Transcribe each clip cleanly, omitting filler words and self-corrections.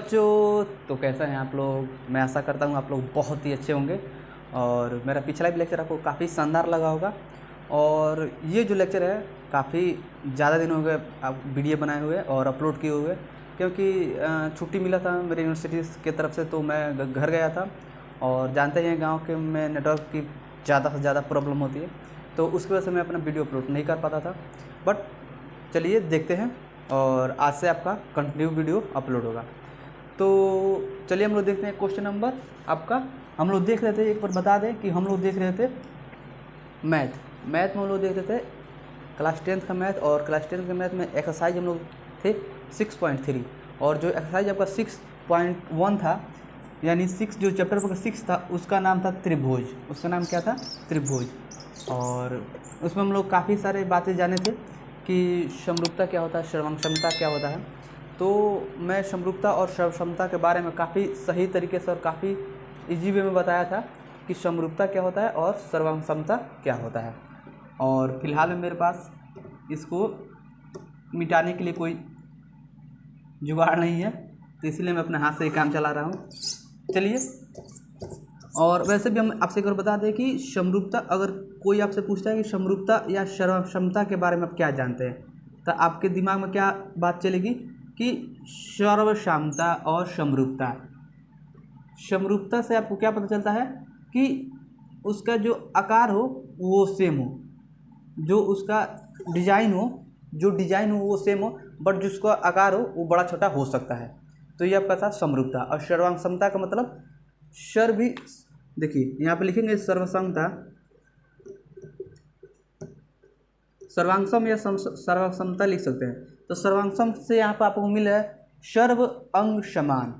बच्चों, तो कैसे हैं आप लोग। मैं आशा करता हूँ आप लोग बहुत ही अच्छे होंगे। और मेरा पिछला भी लेक्चर आपको काफ़ी शानदार लगा होगा। और ये जो लेक्चर है काफ़ी ज़्यादा दिन हो गए आप वीडियो बनाए हुए और अपलोड किए हुए, क्योंकि छुट्टी मिला था मेरे यूनिवर्सिटी की तरफ से, तो मैं घर गया था। और जानते हैं गाँव के में नेटवर्क की ज़्यादा से ज़्यादा प्रॉब्लम होती है, तो उसकी वजह से मैं अपना वीडियो अपलोड नहीं कर पाता था। बट चलिए देखते हैं, और आज से आपका कंटिन्यू वीडियो अपलोड होगा। तो चलिए हम लोग देखते हैं क्वेश्चन नंबर आपका। हम लोग देख रहे थे, एक बार बता दें कि हम लोग देख रहे थे मैथ में हम लोग देख रहे थे क्लास 10th का मैथ। और क्लास 10th के मैथ में एक्सरसाइज हम लोग थे 6.3, और जो एक्सरसाइज आपका 6.1 था, यानी 6 जो चैप्टर का 6 था उसका नाम था त्रिभुज। उसका नाम क्या था? त्रिभुज। और उसमें हम लोग काफ़ी सारे बातें जाने थे कि समरूपता क्या होता है, सर्वसमता क्या होता है। तो मैं समरूपता और सर्वसमता के बारे में काफ़ी सही तरीके से और काफ़ी इजी वे में बताया था कि समरूपता क्या होता है और सर्वसमता क्या होता है। और फिलहाल में मेरे पास इसको मिटाने के लिए कोई जुगाड़ नहीं है, तो इसलिए मैं अपने हाथ से ही काम चला रहा हूँ। चलिए, और वैसे भी हम आपसे एक बार बता दें कि समरूपता, अगर कोई आपसे पूछता है कि समरूपता या सर्वसमता के बारे में आप क्या जानते हैं, तो आपके दिमाग में क्या बात चलेगी कि सर्वसमता और समरूपता। समरूपता से आपको क्या पता चलता है कि उसका जो आकार हो वो सेम हो, जो उसका डिजाइन हो वो सेम हो, बट जिसका आकार हो वो बड़ा छोटा हो सकता है। तो ये आपका था समरूपता। और सर्वसमता का मतलब सर्व भी, देखिए यहाँ पे लिखेंगे सर्वसमता, सर्वांगसम या सर्वसमता लिख सकते हैं। तो सर्वांगसम से यहाँ पर आपको मिल है सर्व अंग समान।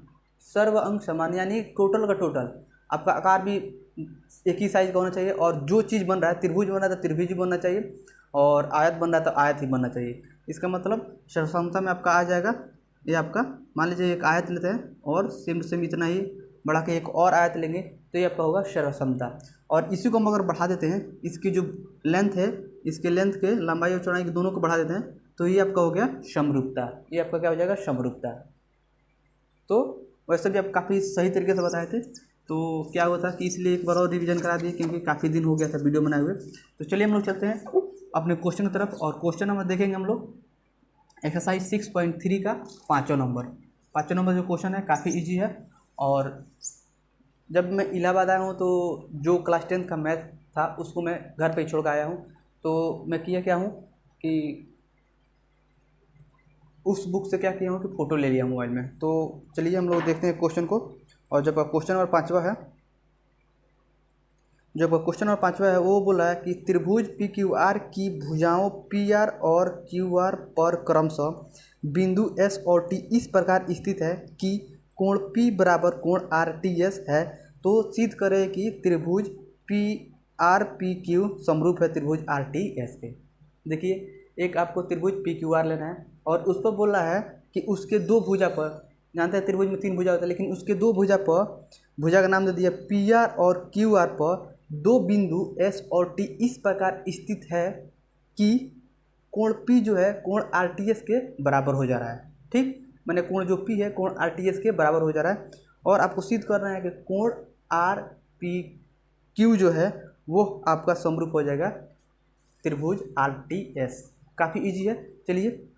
सर्व अंग समान यानी टोटल का टोटल आपका आकार भी एक ही साइज का होना चाहिए, और जो चीज़ बन रहा है, त्रिभुज बन रहा है तो त्रिभुज ही बनना चाहिए, और आयत बन रहा है तो आयत ही बनना चाहिए। इसका मतलब सर्वसमता में आपका आ जाएगा, ये आपका मान लीजिए एक आयत लेते हैं और सेम सेम इतना ही बढ़ा के एक और आयत लेंगे, तो ये आपका होगा सर्वसमता। और इसी को हम अगर बढ़ा देते हैं, इसकी जो लेंथ है, इसके लेंथ के लंबाई और चौड़ाई के दोनों को बढ़ा देते हैं, तो ये आपका हो गया समरूपता। ये आपका क्या हो जाएगा? समरूपता। तो वैसे भी आप काफ़ी सही तरीके से बताए थे, तो क्या हुआ था कि इसलिए एक बार और रिवीजन करा दिए, क्योंकि काफ़ी दिन हो गया था वीडियो बनाए हुए। तो चलिए हम लोग चलते हैं अपने क्वेश्चन की तरफ, और क्वेश्चन नंबर देखेंगे हम लोग एक्सरसाइज 6.3 का 5वां नंबर जो क्वेश्चन है काफ़ी ईजी है। और जब मैं इलाहाबाद आया हूँ तो जो क्लास 10th का मैथ था उसको मैं घर पे ही छोड़ कर आया हूँ। तो मैं किया क्या हूँ कि उस बुक से क्या किया हूँ कि फ़ोटो ले लिया मोबाइल में। तो चलिए हम लोग देखते हैं क्वेश्चन को। और जब क्वेश्चन नंबर 5वां है, वो बोला है कि त्रिभुज पी क्यू आर की भुजाओं पी आर और क्यू आर पर क्रमशः बिंदु एस और टी इस प्रकार स्थित है कि कोण P बराबर कोण आर टी एस है। तो सिद्ध करें कि त्रिभुज पी आर पी क्यू समरूप है त्रिभुज आर टी एस के। देखिए, एक आपको त्रिभुज पी क्यू आर लेना है, और उस पर बोल रहा है कि उसके दो भुजा पर, जानते हैं त्रिभुज में 3 भुजा होता है, लेकिन उसके दो भुजा पर, भुजा का नाम दे दिया पी आर और क्यू आर पर दो बिंदु एस और टी इस प्रकार स्थित है कि कोण P जो है कोण आर टी एस के बराबर हो जा रहा है। ठीक, मैंने कोण जो P है कोण आर टी एस के बराबर हो जा रहा है। और आपको सिद्ध करना है कि कोण आर पी क्यू जो है वो आपका समरूप हो जाएगा त्रिभुज आर टी एस। काफ़ी ईजी है। चलिए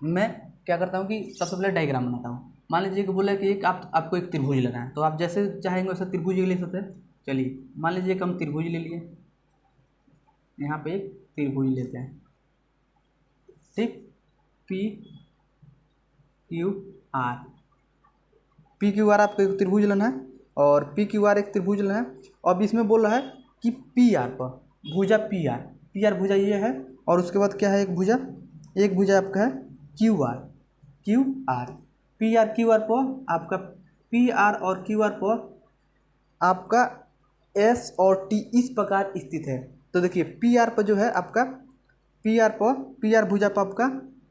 मैं क्या करता हूँ कि सबसे पहले डायग्राम बनाता हूँ। मान लीजिए कि बोला कि एक आपको एक त्रिभुज लेना है, तो आप जैसे चाहेंगे वैसे त्रिभुज ले सकते हैं। चलिए मान लीजिए कि हम त्रिभुज ले लिए, यहाँ पे एक त्रिभुज लेते हैं। ठीक, P Q R, P Q R आपको एक त्रिभुज लेना है, और पी क्यू आर एक त्रिभुज लेना है। अब इसमें बोल रहा है कि पी आर पर भुजा पी आर भुजा ये है, और उसके बाद क्या है एक भुजा आपका है Q R P R Q R पर आपका पी आर और क्यू आर पर आपका एस और टी इस प्रकार स्थित है। तो देखिए पी आर पर जो है आपका पी आर भुजा पर आपका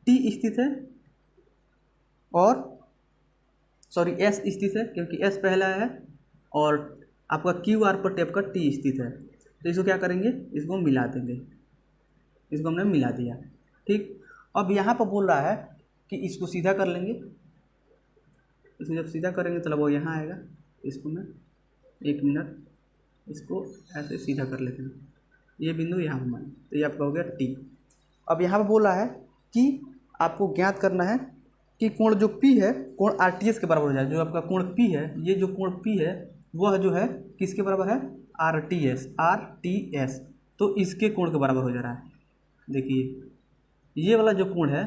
टी स्थित है, और सॉरी एस स्थित है क्योंकि एस पहला है, और आपका क्यू आर पर टेप का टी स्थित है। तो इसको क्या करेंगे, इसको मिला देंगे, इसको हमने मिला दिया। ठीक, अब यहाँ पर बोल रहा है कि इसको सीधा कर लेंगे, इसको जब सीधा करेंगे तो वो यहाँ आएगा। इसको मैं 1 मिनट इसको ऐसे सीधा कर लेते हैं, ये बिंदु यहाँ पर माने, तो ये आपका हो गया टी। अब यहाँ पर बोला है कि आपको ज्ञात करना है कि कोण जो P है कोण RTS के बराबर हो जाए। जो आपका कोण P है, ये जो कोण P है वह जो है किसके बराबर है? RTS। तो इसके कोण के बराबर हो जा रहा है। देखिए ये वाला जो कोण है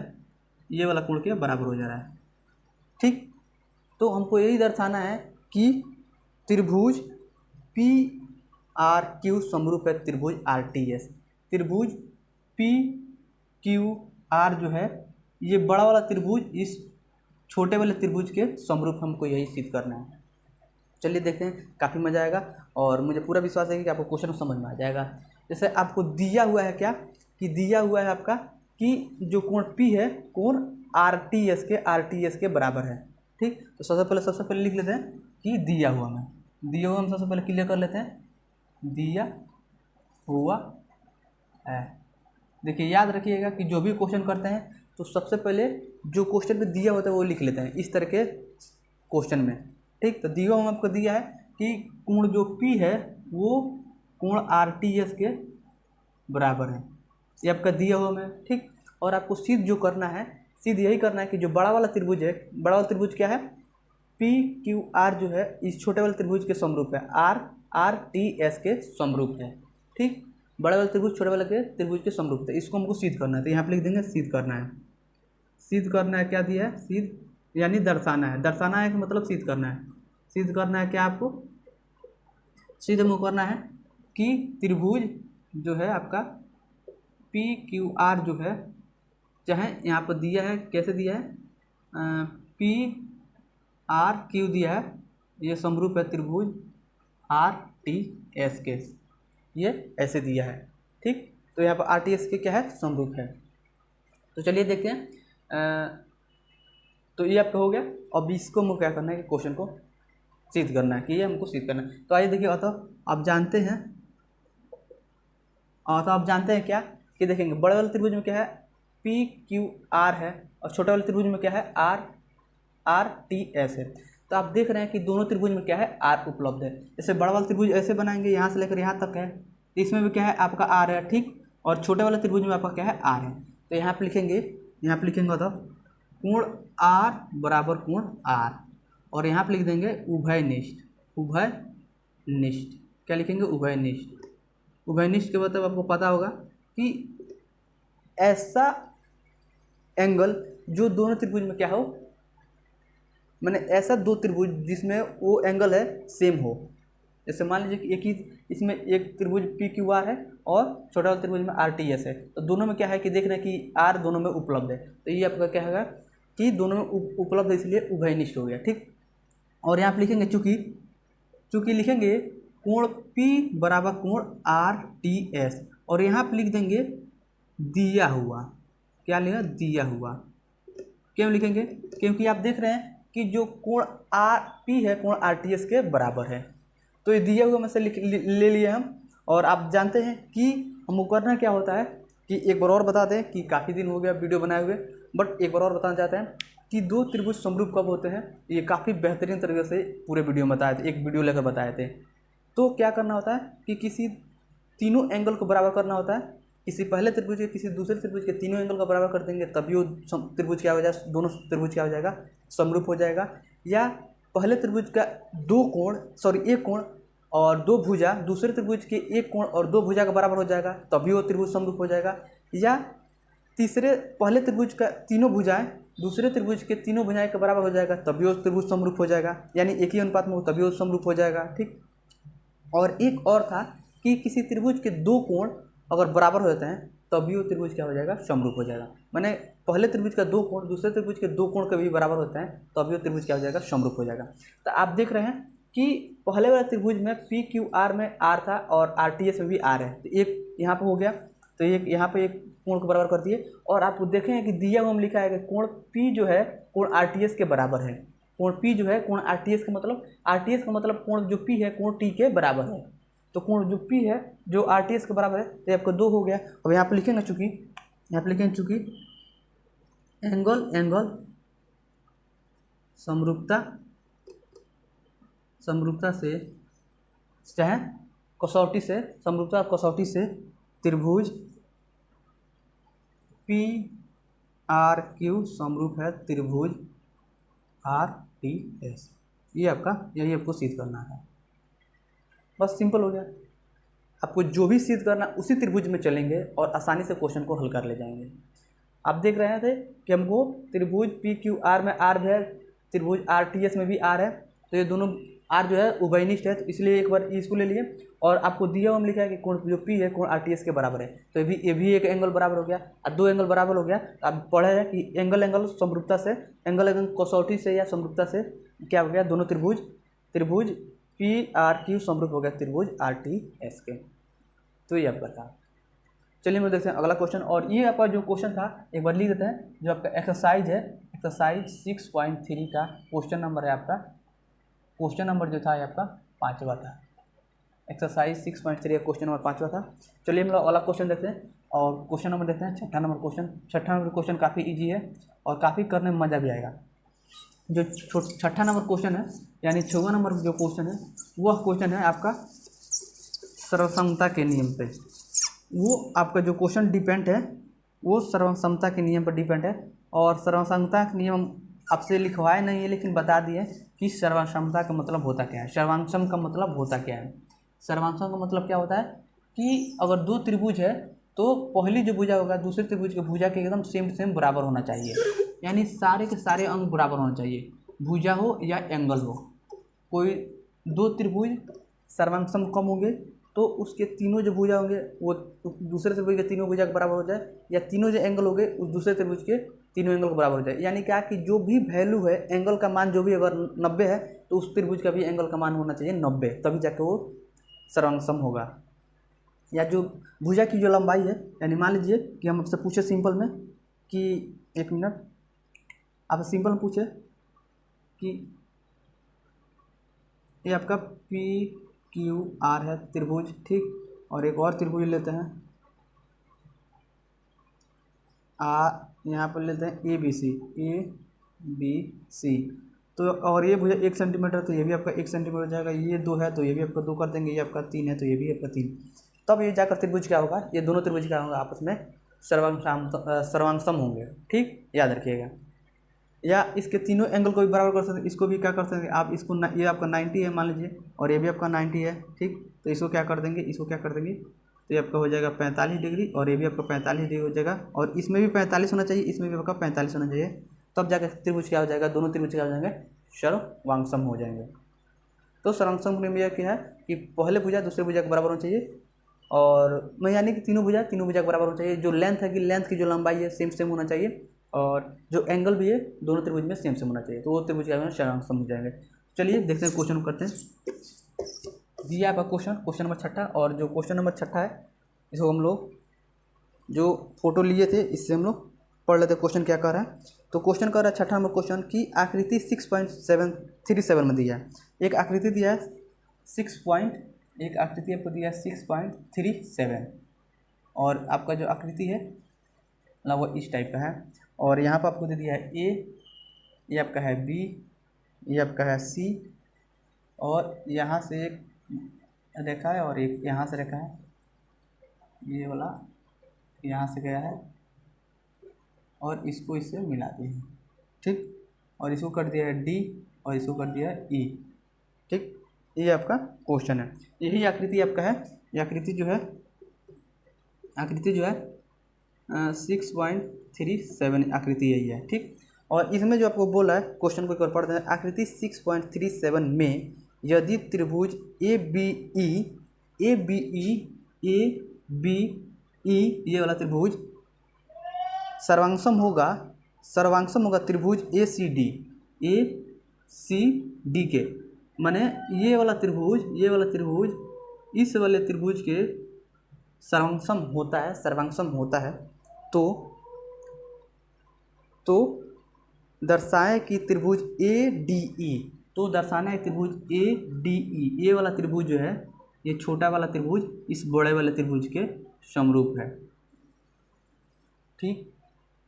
ये वाला कोण के बराबर हो जा रहा है। ठीक, तो हमको यही दर्शाना है कि त्रिभुज PRQ समरूप है त्रिभुज RTS। त्रिभुज PQR जो है ये बड़ा वाला त्रिभुज इस छोटे वाले त्रिभुज के समरूप, हमको यही सिद्ध करना है। चलिए देखते हैं, काफ़ी मज़ा आएगा और मुझे पूरा विश्वास है कि आपको क्वेश्चन समझ में आ जाएगा। जैसे आपको दिया हुआ है क्या कि दिया हुआ है आपका कि जो कोण P है कोण RTS के बराबर है। ठीक, तो सबसे पहले लिख लेते हैं कि दिया हुआ हम सबसे पहले क्लियर कर लेते हैं, दिया हुआ है। देखिए याद रखिएगा कि जो भी क्वेश्चन करते हैं तो सबसे पहले जो क्वेश्चन में दिया होता है वो लिख लेते हैं इस तरह के क्वेश्चन में। ठीक, तो दिया हुआ आपको दिया है कि कोण जो P है वो कोण RTS के बराबर है, ये आपका दिया हुआ में। ठीक, और आपको सिद्ध जो करना है, सिद्ध यही करना है कि जो बड़ा वाला त्रिभुज है, बड़ा वाला त्रिभुज क्या है? PQR जो है इस छोटे वाले त्रिभुज के समरूप है, RTS के समरूप है। ठीक, बड़े वाले त्रिभुज छोटे वाले के त्रिभुज के समरूप है, इसको हमको सिद्ध करना है। तो यहाँ पे लिख देंगे सिद्ध करना है। सिद्ध करना है क्या दिया है? सिद्ध यानी दर्शाना है। दर्शाना है कि मतलब सिद्ध करना है। सिद्ध करना है क्या आपको? सिद्ध हमको करना है कि त्रिभुज जो है आपका PQR जो है, चाहे यहाँ पर दिया है, कैसे दिया है? PRQ दिया है, ये समरूप है त्रिभुज RTS के, ये ऐसे दिया है। ठीक, तो यहाँ पर RTS के क्या है? समरूप है। तो चलिए देखते हैं। तो ये आपका हो गया। अब इसको हमको क्या करना है कि क्वेश्चन को सिद्ध करना है, कि ये हमको सिद्ध करना है। तो आइए देखिए, आप जानते हैं क्या कि देखेंगे बड़े वाले त्रिभुज में क्या है? PQR है और छोटे वाले त्रिभुज में क्या है? RTS है। तो आप देख रहे हैं कि दोनों त्रिभुज में क्या है? R उपलब्ध है। जैसे बड़ा वाला त्रिभुज ऐसे बनाएंगे, यहाँ से लेकर यहाँ तक है, तो इसमें भी क्या है? आपका R है। ठीक, और छोटे वाले त्रिभुज में आपका क्या है? R है। तो यहाँ पे लिखेंगे तो कोण R बराबर कोण R, और यहाँ पे लिख देंगे उभयनिष्ठ। क्या लिखेंगे? उभयनिष्ठ के मतलब आपको पता होगा कि ऐसा एंगल जो दोनों त्रिभुज में क्या हो, मैंने ऐसा दो त्रिभुज जिसमें वो एंगल है सेम हो। जैसे मान लीजिए कि एक ही इसमें एक त्रिभुज PQR है और छोटा वाला त्रिभुज में RTS है, तो दोनों में क्या है कि देख रहे हैं कि R दोनों में उपलब्ध है। तो ये आपका क्या होगा कि दोनों में उपलब्ध है, इसलिए उभयनिष्ठ हो गया। ठीक, और यहाँ पे लिखेंगे चूँकि लिखेंगे कोण P बराबर कोण RTS, और यहाँ पे लिख देंगे दिया हुआ। क्या लिखा? दिया हुआ। क्यों लिखेंगे? क्योंकि आप देख रहे हैं कि जो कोण P है कोण RTS के बराबर है। तो ये दिया हुआ में से ले लिए हम। और आप जानते हैं कि हमको करना क्या होता है कि एक बार और बता दें कि काफ़ी दिन हो गया वीडियो बनाए हुए, बट एक बार और बताना चाहते हैं कि दो त्रिभुज समरूप कब होते हैं। ये काफ़ी बेहतरीन तरीके से पूरे वीडियो में बताए थे, एक वीडियो लेकर बताए थे। तो क्या करना होता है कि किसी तीनों एंगल को बराबर करना होता है। किसी पहले त्रिभुज के किसी दूसरे त्रिभुज के तीनों एंगल को बराबर कर देंगे, तभी वो त्रिभुज क्या हो जाएगा? दोनों त्रिभुज क्या हो जाएगा? समरूप हो जाएगा। या पहले त्रिभुज का एक कोण और दो भुजा दूसरे त्रिभुज के एक कोण और दो भुजा का बराबर हो जाएगा, तभी वो त्रिभुज समरूप हो जाएगा। या पहले त्रिभुज का तीनों भुजाएं दूसरे त्रिभुज के तीनों भुजाएं के बराबर हो जाएगा, तभी वो त्रिभुज समरूप हो जाएगा। यानी एक ही अनुपात में हो तभी वो समरूप हो जाएगा। ठीक, और एक और था कि किसी त्रिभुज के दो कोण अगर बराबर हो जाते हैं तभी वो त्रिभुज क्या हो जाएगा? समरूप हो जाएगा। मैंने पहले त्रिभुज का दो कोण दूसरे त्रिभुज के दो कोण के भी बराबर होते हैं तभी वो त्रिभुज क्या हो जाएगा? समरूप हो जाएगा। तो आप देख रहे हैं कि पहले वाले त्रिभुज में PQR में R था और RTS में भी R है, तो एक यहाँ पर हो गया, तो एक यहाँ पे एक कोण को बराबर कर दिए। और आप देखें कि दिया हुआ में लिखा है कि कोण P जो है कोण RTS के बराबर है। कोण P जो है कोण RTS का मतलब कोण जो P है कोण T के बराबर है। तो कोण जो P है जो RTS के बराबर है, तो आपका 2 हो गया। अब यहाँ पे लिखेंगे चूँकि एंगल समरूपता से चाहे कसौटी से, समरूपता कसौटी से त्रिभुज पी आर क्यू समरूप है त्रिभुज आर टी एस। ये आपका, यही आपको सिद्ध करना है। बस सिंपल हो गया। आपको जो भी सिद्ध करना उसी त्रिभुज में चलेंगे और आसानी से क्वेश्चन को हल कर ले जाएंगे। आप देख रहे थे कि हमको त्रिभुज पी क्यू आर में आर है, त्रिभुज आर टी एस में भी आर है, तो ये दोनों आर जो है उभयनिष्ठ है, तो इसलिए एक बार इसको ले लिए। और आपको दिया हुआ में लिखा है कि कोण जो पी है कोण आर टी एस के बराबर है, तो ये भी एक एंगल बराबर हो गया और दो एंगल बराबर हो गया। तो आप पढ़े हैं कि एंगल समरूपता से, एंगल कसौटी से या समरूपता से क्या हो गया, दोनों त्रिभुज पी आर क्यू समरूप हो गया त्रिभुज आर टी एस के। तो ये आपका था। चलिए हम देखते हैं अगला क्वेश्चन। और ये आपका जो क्वेश्चन था एक बार लिख देते हैं। जो आपका एक्सरसाइज है, एक्सरसाइज 6.3 का क्वेश्चन नंबर है आपका, क्वेश्चन नंबर जो था ये आपका 5वां था। एक्सरसाइज 6.3 का क्वेश्चन नंबर 5वां था। चलिए हम लोग अगला क्वेश्चन देखते हैं और क्वेश्चन नंबर देखते हैं 6ठा नंबर क्वेश्चन। 6ठा नंबर क्वेश्चन काफ़ी ईजी है और काफ़ी करने में मज़ा भी आएगा। जो 6ठा नंबर क्वेश्चन है यानी 6वां नंबर जो क्वेश्चन है वह क्वेश्चन है आपका सर्वसमता के नियम पे। वो आपका जो क्वेश्चन डिपेंड है वो सर्वसमता के नियम पर डिपेंड है। और सर्वसमता के नियम आपसे लिखवाए नहीं है लेकिन बता दिए कि सर्वसमता का मतलब होता क्या है, सर्वांगसम का मतलब होता क्या है। सर्वांगसम का मतलब क्या होता है कि अगर दो त्रिभुज है तो पहली जो भुजा होगा दूसरे त्रिभुज के भुजा के एकदम सेम बराबर होना चाहिए, यानी सारे के सारे अंग बराबर होना चाहिए, भुजा हो या एंगल हो। कोई दो त्रिभुज सर्वांगसम कम होंगे तो उसके तीनों जो भुजा होंगे वो दूसरे त्रिभुज के तीनों भुजा के बराबर हो जाए, या तीनों जो एंगल होंगे उस दूसरे त्रिभुज के तीनों एंगल के बराबर हो जाए। यानी क्या कि जो भी वैल्यू है एंगल का मान जो भी अगर 90 है तो उस त्रिभुज का भी एंगल का मान होना चाहिए 90, तभी जाके वो सर्वांगसम होगा। या जो भुजा की जो लंबाई है, यानी मान लीजिए कि हम आपसे पूछे सिंपल में कि एक मिनट, आप सिंपल में पूछे कि ये आपका पी क्यू आर है त्रिभुज, ठीक, और एक और त्रिभुज लेते हैं यहाँ पर लेते हैं ए बी सी। तो और ये भुजा 1 सेंटीमीटर, तो ये भी आपका 1 सेंटीमीटर हो जाएगा। ये 2 है तो ये भी आपका 2 कर देंगे, ये आपका 3 है तो ये भी आपका 3। तब ये जाकर त्रिभुज क्या होगा, ये दोनों त्रिभुज क्या होगा आपस में सर्वांगसम होंगे, ठीक, याद रखिएगा। या इसके तीनों एंगल को भी बराबर कर सकते हैं, इसको भी क्या कर सकते हैं आप, इसको ये आपका 90 है मान लीजिए और ये भी आपका 90 है, ठीक, तो इसको क्या कर देंगे, तो ये आपका हो जाएगा 45 डिग्री और ये भी आपका 45 डिग्री हो जाएगा। और इसमें भी 45 होना चाहिए, इसमें भी आपका 45 होना चाहिए, तब जाकर त्रिभुज क्या हो जाएगा, दोनों त्रिभुज क्या हो जाएंगे, सर्वांगसम हो जाएंगे। तो सर्वांगसम होने में यह क्या है कि पहले भुजा दूसरे भुजा के बराबर होना चाहिए, और मैं यानी कि तीनों भुजा के बराबर होना चाहिए। जो लेंथ है कि लेंथ की जो लंबाई है सेम होना चाहिए, और जो एंगल भी है दोनों त्रिभुज में सेम होना चाहिए, तो वो त्रिभुज क्या है सर्वांगसम हो जाएंगे। चलिए देखते हैं क्वेश्चन करते हैं। दिया आपका क्वेश्चन नंबर 6ठा, और जो क्वेश्चन नंबर 6ठा है इसको हम लोग जो फोटो लिए थे इससे हम लोग पढ़ लेते क्वेश्चन क्या कह रहा है। तो क्वेश्चन कह रहा है 6ठा नंबर क्वेश्चन की आकृति 6.737 में दिया है। एक आकृति दिया है एक आकृति आपको दिया है 6.37, और आपका जो आकृति है ना वो इस टाइप का है, और यहाँ पर आपको दे दिया है ए, ये आपका है बी, ये आपका है सी, और यहाँ से एक रेखा है और एक यहाँ से रेखा है, ये वाला यहाँ से गया है और इसको इससे मिला दिए हैं, ठीक, और इसको कर दिया है डी और इसको कर दिया है ई, ठीक। ये आपका क्वेश्चन है, यही आकृति आपका है। ये आकृति जो है 6.37 आकृति यही है, ठीक। और इसमें जो आपको बोला है क्वेश्चन को एक बार पढ़ते हैं। आकृति 6.37 में यदि त्रिभुज ए बी ई ये वाला त्रिभुज सर्वांगसम होगा त्रिभुज ए सी डी के, माने ये वाला त्रिभुज इस वाले त्रिभुज के सर्वांगसम होता है, तो दर्शाएं कि त्रिभुज ए डी ई, तो दर्शाना है त्रिभुज ए डी ई, ये वाला त्रिभुज जो है ये छोटा वाला त्रिभुज इस बड़े वाले त्रिभुज के समरूप है, ठीक।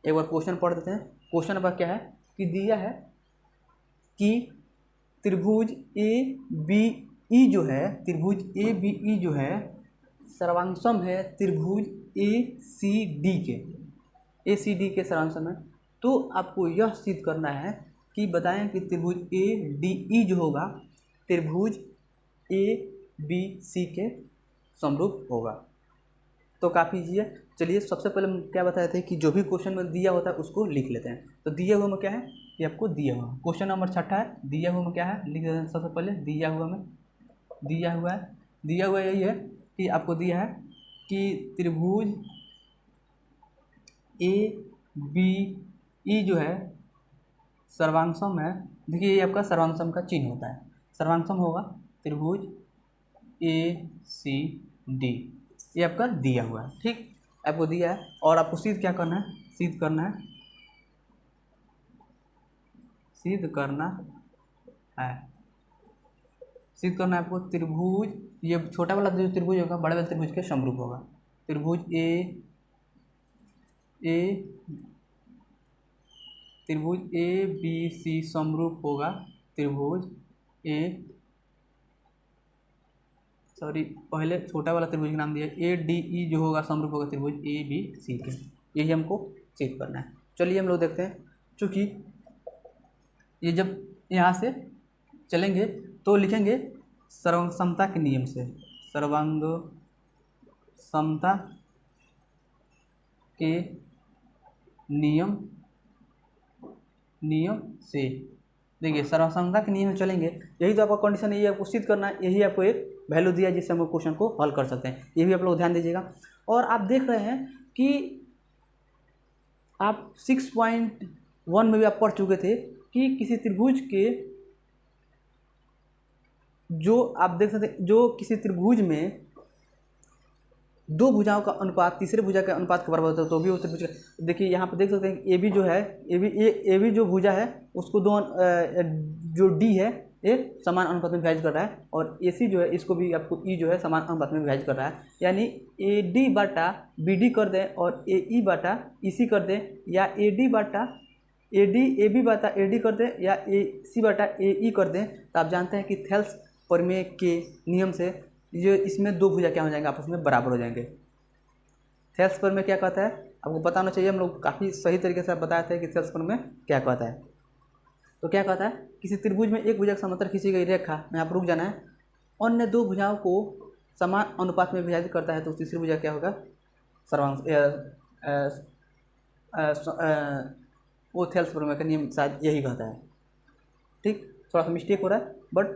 एक बार क्वेश्चन पढ़ देते हैं। क्वेश्चन नंबर क्या है कि दिया है कि त्रिभुज ए बी ई जो है, त्रिभुज ए बी ई जो है सर्वांगसम है त्रिभुज ए सी डी के, ए सी डी के सर्वांगसम है। तो आपको यह सिद्ध करना है कि बताएं कि त्रिभुज ए डी ई जो होगा त्रिभुज ए बी सी के समरूप होगा। तो काफ़ी ईजी है। चलिए सबसे पहले हम क्या बताए थे कि जो भी क्वेश्चन में दिया होता है उसको लिख लेते हैं। तो दिया हुआ में क्या है कि आपको दिया हुआ क्वेश्चन नंबर 6 है, दिया हुआ में क्या है लिख देते हैं। सबसे पहले दिया हुआ में दिया हुआ यही है कि आपको दिया है कि त्रिभुज ए बी ई जो है सर्वांगसम है। देखिए ये आपका सर्वांगसम का चिन्ह होता है, सर्वांगसम होगा त्रिभुज ए सी डी, ये आपका दिया हुआ है। ठीक, आपको दिया है और आपको सिद्ध क्या करना है, सिद्ध करना है आपको त्रिभुज, ये छोटा वाला जो त्रिभुज होगा बड़े वाले त्रिभुज के समरूप होगा। त्रिभुज ए बी सी समरूप होगा पहले छोटा वाला त्रिभुज का नाम दिया ए डी ई जो होगा समरूप होगा त्रिभुज ए बी सी के। यही हमको सिद्ध करना है। चलिए हम लोग देखते हैं। चूँकि ये जब यहाँ से चलेंगे तो लिखेंगे सर्वांगसमता के नियम से, सर्वांगसमता के नियम से। देखिए सर्वांगसमता के नियम में चलेंगे, यही तो आपका कंडीशन है, ये आपको सिद्ध करना है। यही आपको एक वैल्यू दिया है जिससे हम क्वेश्चन को हल कर सकते हैं। ये भी आप लोग ध्यान दीजिएगा। और आप देख रहे हैं कि आप 6.1 में भी आप पढ़ चुके थे कि किसी त्रिभुज के जो आप देख सकते हैं, जो किसी त्रिभुज में दो भुजाओं का अनुपात तीसरे भुजा के अनुपात के बराबर होता है तो भी वो त्रिभुज का। देखिए यहाँ पे देख सकते हैं कि ए बी जो है, ए बी जो भुजा है उसको दो जो डी है ये समान अनुपात में विभाजित कर रहा है, और ए सी जो है इसको भी आपको ई जो है समान अनुपात में विभाजित कर रहा है। यानी ए डी बाटा बी डी कर दें और ए ई बाटा ई सी कर दें, या ए डी बाटा ए डी ए बी बाटा ए डी कर दें, या ए सी बाटा ए ई कर दें। तो आप जानते हैं कि थेल्स प्रमेय के नियम से ये इसमें दो भुजा क्या हो जाएंगे, आपस में बराबर हो जाएंगे। थेल्स प्रमेय क्या कहता है आपको पता होना चाहिए। हम लोग काफ़ी सही तरीके से बताए थे कि थेल्स प्रमेय क्या कहता है। तो क्या कहता है, किसी त्रिभुज में एक भुजा के समांतर खींची गई रेखा में आप रुक जाना है, अन्य दो भुजाओं को समान अनुपात में विभाजित करता है तो तीसरी भुजा क्या होगा, वो थेल्स प्रमेय का नियम शायद यही कहता है। ठीक, थोड़ा सा मिस्टेक हो रहा है बट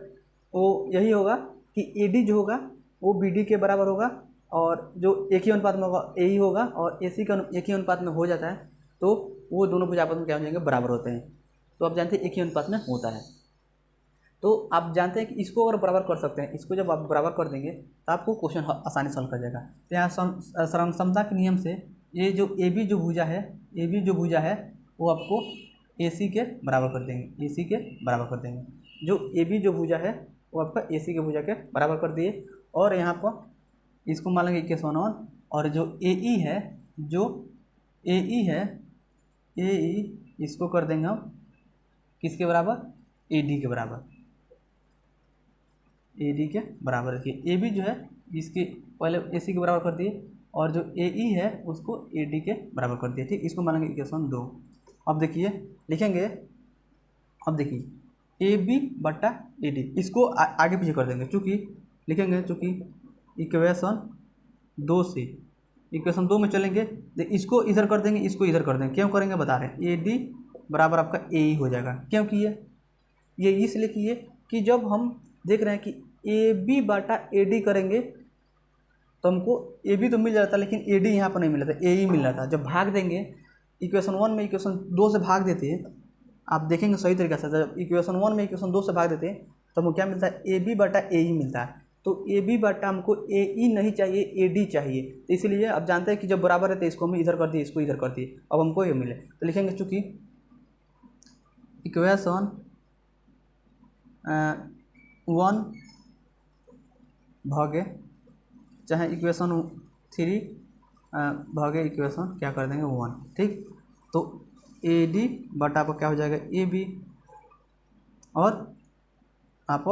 वो यही होगा कि ए डी जो होगा वो बी डी के बराबर होगा, और जो एक ही अनुपात में होगा ए ही होगा, और ए सी का एक ही अनुपात में हो जाता है तो वो दोनों भुजा आपस में क्या हो जाएंगे, बराबर होते हैं। तो आप जानते हैं एक ही अनुपात में होता है। तो आप जानते हैं कि इसको अगर बराबर कर सकते हैं, इसको जब आप बराबर कर देंगे तो आपको क्वेश्चन आसानी से हल कर जाएगा। तो यहाँ सर्वांगसमता के नियम से ये जो ए बी जो भुजा है वो आपको ए सी के बराबर कर देंगे, ए सी के बराबर कर देंगे। जो ए बी जो भुजा है वो आपका ए सी के भुजा के बराबर कर दिए, और यहाँ पर इसको मान लेंगे इक्वेशन 1, और जो ए ई है ए ई इसको कर देंगे हम किसके बराबर, ए डी के बराबर, ए डी के बराबर रखिए। ए बी जो है इसके पहले ए सी के बराबर कर दिए, और जो ए ई है उसको ए डी के बराबर कर दिए। ठीक, इसको मानेंगे इक्वेशन 2। अब देखिए लिखेंगे, अब देखिए ए बी बटा ए डी, इसको आगे पीछे कर देंगे। चूँकि लिखेंगे चूँकि इक्वेशन 2 से इक्वेशन 2 में चलेंगे, इसको इधर कर देंगे, इसको इधर कर देंगे। क्यों करेंगे बता रहे हैं, ए डी बराबर आपका ए ही हो जाएगा। क्यों किए ये इसलिए किए कि जब हम देख रहे हैं कि ए बी बाटा ए डी करेंगे तो हमको ए बी तो मिल जाता, लेकिन ए डी यहाँ पर नहीं मिल रहा था, ए ही मिल रहा था। जब भाग देंगे इक्वेशन 1 में इक्वेशन 2 से भाग देते हैं, आप देखेंगे सही तरीके से, जब इक्वेशन 1 में इक्वेशन 2 से भाग देते हैं तो हमको क्या मिलता है, ए बी बाटा ए ही मिलता है। तो ए बी बाटा हमको ए ई नहीं चाहिए, ए डी चाहिए। तो इसलिए अब जानते हैं कि जब बराबर है तो इसको हम इधर कर दिए, इसको इधर कर दिए, अब हमको ये मिले। तो लिखेंगे चूँकि इक्वेशन 1 भागे चाहे इक्वेशन 3 भागे इक्वेशन क्या कर देंगे 1। ठीक, तो ए डी बटा पर क्या हो जाएगा, ए बी और आप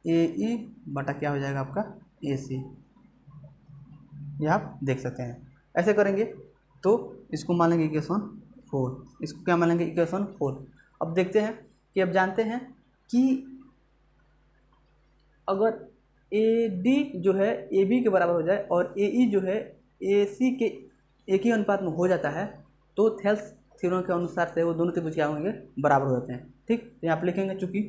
ए ई बटा क्या हो जाएगा आपका ए सी, ये आप देख सकते हैं। ऐसे करेंगे तो इसको मान लेंगे इक्वेशन 4, इसको क्या मान लेंगे इक्वेशन 4। अब देखते हैं कि अब जानते हैं कि अगर ए डी जो है ए बी के बराबर हो जाए और ए ई जो है ए सी के एक ही अनुपात में हो जाता है तो थेल्स थ्योरम के अनुसार से वो दोनों त्रिभुज क्या होंगे, बराबर हो जाते हैं। ठीक, तो यहाँ पर लिखेंगे चूँकि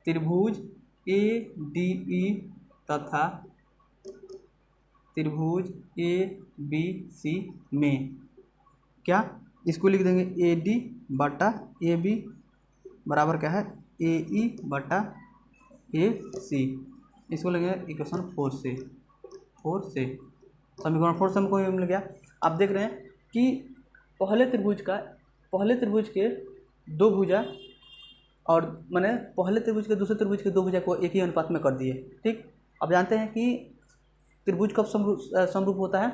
त्रिभुज ए डी ई तथा त्रिभुज ए बी सी में क्या, इसको लिख देंगे ए डी बटा ए बी बराबर क्या है ए ई बटा ए सी, इसको लेंगे इक्वेशन 4 से समीकरण 4 से हमको ये मिल गया। आप देख रहे हैं कि पहले त्रिभुज के दो भुजा और मैंने पहले त्रिभुज के दूसरे त्रिभुज के दो भुजा को एक ही अनुपात में कर दिए। ठीक, अब जानते हैं कि त्रिभुज कब समरूप होता है,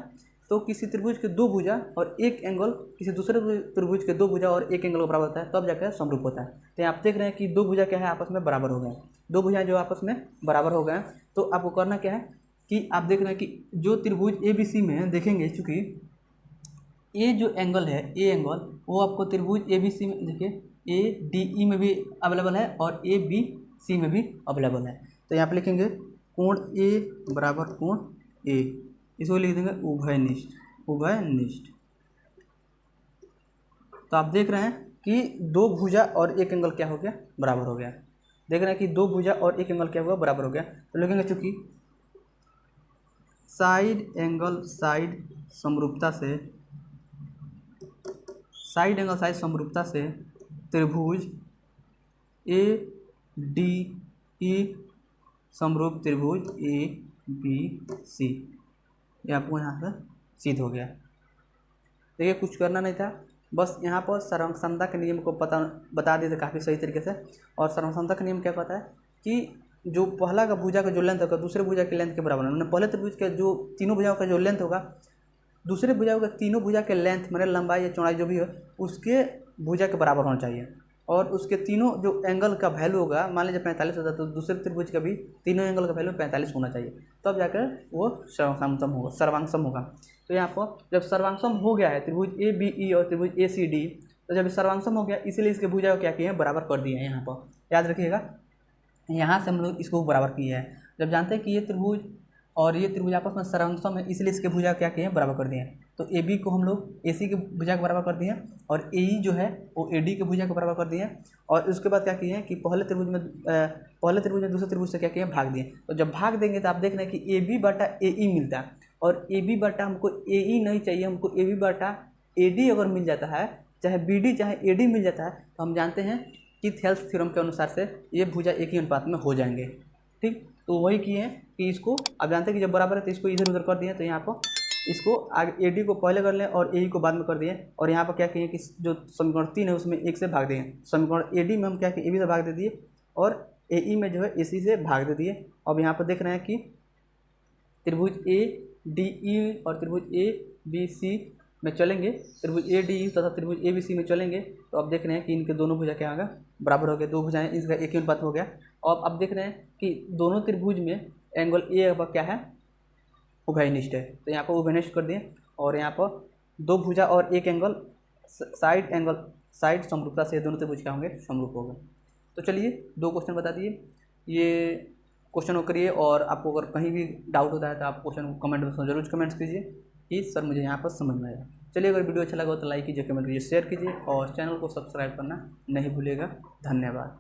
तो किसी त्रिभुज के दो भुजा और एक एंगल किसी दूसरे त्रिभुज के दो भुजा और एक एंगल बराबर होता है, तब जाकर समरूप होता है। तो आप देख रहे हैं कि दो भुजा क्या है, आपस में बराबर हो गए, दो भुजा जो आपस में बराबर हो गए। तो आपको करना क्या है कि आप देख रहे हैं कि जो त्रिभुज ए बी सी में देखेंगे, चूँकि ये जो एंगल है ए एंगल वो आपको त्रिभुज ए बी सी में देखिए ए डी ई में भी अवेलेबल है और ए बी सी में भी अवेलेबल है। तो यहाँ पे लिखेंगे कोण ए बराबर कोण ए, इसको लिख देंगे उभयनिष्ठ। तो आप देख रहे हैं कि दो भुजा और एक एंगल क्या हो गया, बराबर हो गया। देख रहे हैं कि दो भुजा और एक एंगल क्या हुआ, बराबर हो गया। तो लिखेंगे चूँकि साइड एंगल साइड समरूपता से त्रिभुज ए डी ई समरूप त्रिभुज ए बी सी, ये आपको यहाँ से सिद्ध हो गया। देखिए कुछ करना नहीं था, बस यहाँ पर सर्वसमता के नियम को बता दिए थे काफ़ी सही तरीके से। और सर्वसमता का नियम क्या कहता है कि जो पहला का भुजा का जो लेंथ होगा दूसरे भुजा के लेंथ के बराबर है। पहले त्रिभुज के जो तीनों भुजाओं का जो लेंथ होगा दूसरे भुजाओं का तीनों भुजा के लेंथ मतलब लंबाई या चौड़ाई जो भी हो उसके भुजा के बराबर होना चाहिए। और उसके तीनों जो एंगल का वैल्यू होगा, मान लीजिए 45 होता है तो दूसरे त्रिभुज का भी तीनों एंगल का वैल्यू 45 होना चाहिए, तब जाकर वो सर्वांगसम होगा। तो यहाँ पर जब सर्वांगसम हो गया है त्रिभुज ए बी ई और त्रिभुज ए सी डी, तो जब सर्वांगसम हो गया इसीलिए इसके भुजा को क्या किए हैं, बराबर कर दिए हैं। यहाँ पर याद रखिएगा, यहाँ से हम लोग इसको बराबर किए हैं। जब जानते हैं कि ये त्रिभुज और ये त्रिभुज आपस में सर्वांगसम है इसलिए इसके भुजा क्या किए हैं, बराबर कर दिए हैं। तो ए बी को हम लोग ए सी के भुजा को बराबर कर दिए हैं और ए ई जो है वो ए डी के भुजा को बराबर कर दिए हैं। और उसके बाद क्या किए हैं कि पहले त्रिभुज में दूसरे त्रिभुज से क्या किए हैं, भाग दिए। तो जब भाग देंगे तो आप देख रहे हैं कि ए बी बटा ए ई मिलता है और ए बी बटा हमको ए ई नहीं चाहिए, हमको ए बी बटा ए डी अगर मिल जाता है, चाहे बी डी चाहे ए डी मिल जाता है, तो हम जानते हैं कि थेल्स थ्योरम के अनुसार से ये भुजा एक ही अनुपात में हो जाएंगे। ठीक, तो वही किए हैं कि इसको अब जानते हैं कि जब बराबर है तो इसको इधर उधर कर दिए। तो यहाँ पर इसको आगे ए डी को पहले कर लें और ए ई को बाद में कर दिए। और यहाँ पर क्या किए कि जो समीकरण 3 है उसमें 1 से भाग दिए। समीकरण ए डी में हम क्या किए, ए बी से भाग दे दिए और ए ई में जो है ए सी से भाग दे दिए। अब यहाँ पर देख रहे हैं कि त्रिभुज ए डी ई और त्रिभुज ए बी सी में चलेंगे, त्रिभुज ए डी ई तथा त्रिभुज ए बी सी में चलेंगे। तो अब देख रहे हैं कि इनके दोनों भुजा क्या होगा, बराबर हो गया। दो भुजाएं इसका एक ही अनुपात हो गया। और अब देख रहे हैं कि दोनों त्रिभुज में एंगल ए क्या है, उभयनिष्ठ है। तो यहाँ पर उभयनिष्ठ कर दिए। और यहाँ पर दो भुजा और एक एंगल साइड समरूपता से दोनों त्रिभुज क्या होंगे, समरूप होंगे। तो चलिए 2 क्वेश्चन बता दिए, ये क्वेश्चन को करिए। और आपको अगर कहीं भी डाउट होता है तो आप क्वेश्चन को कमेंट में जरूर कमेंट्स कीजिए कि सर मुझे यहाँ पर समझ में आया। चलिए अगर वीडियो अच्छा लगा हो तो लाइक कीजिए, कमेंट कीजिए, शेयर कीजिए और चैनल को सब्सक्राइब करना नहीं भूलिएगा। धन्यवाद।